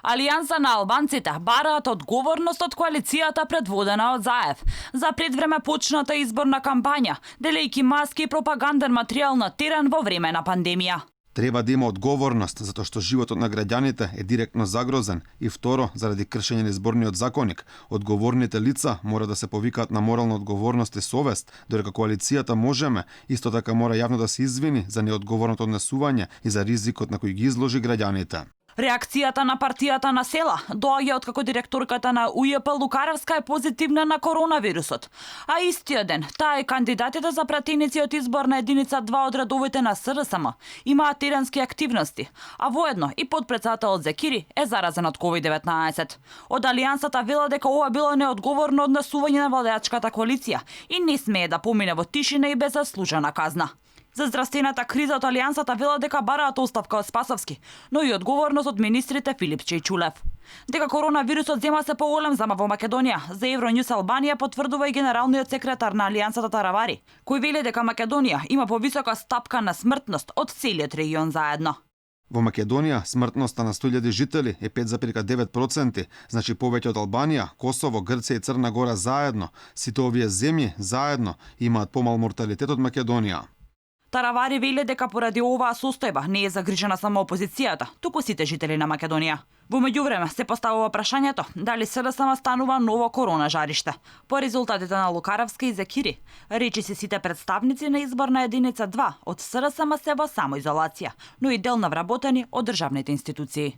Алијанса на албанците бараат одговорност од коалицијата предводена од Заев за предвреме почната изборна кампања, делејќи маски и пропаганден материјал на терен во време на пандемија. Треба да има одговорност, затоа што животот на граѓаните е директно загрозен и второ, заради кршење на изборниот законник, одговорните лица мора да се повикаат на морална одговорност и совест, додека коалицијата Можеме исто така мора јавно да се извини за неодговорното однесување и за ризикот на кој ги изложи граѓаните. Реакцијата на партијата на села доаѓа откако директорката на УЈП Лукаревска е позитивна на коронавирусот, а истиот ден таа и кандидатите за пратеници од изборна единица 2 од редовите на СРСМ имаат теренски активности, а воедно и подпредседателот Зекири е заразен од COVID-19. Од Алијансата вела дека ова било неодговорно однесување на владеачката коалиција и не смее да помине во тишина и без заслужена казна. За здравствената криза од Алијансата вела дека бараат оставка од Спасовски, но и одговорност од министрите Филипче и Чулев. Дека коронавирусот зема се поголем зама во Македонија, за Евроньюс Албанија потврдува и генералниот секретар на Алијансата Таравари, кој вели дека Македонија има повисока стапка на смртност од целиот регион заедно. Во Македонија смртноста на 100.000 жители е 5,9%, значи повеќе од Албанија, Косово, Грција и Црна Гора заедно. Сите овие земји заедно имаат помал морталитет од Македонија. Таравари вели дека поради оваа состојба не е загрижена само опозицијата, туку сите жители на Македонија. Во меѓувреме се поставува прашањето дали СДСМ станува ново корона жариште. По резултатите на Лукаревска и Зекири, речиси сите представници на изборна единица 2 од СДСМ се во самоизолација, но и делно вработени од државните институции.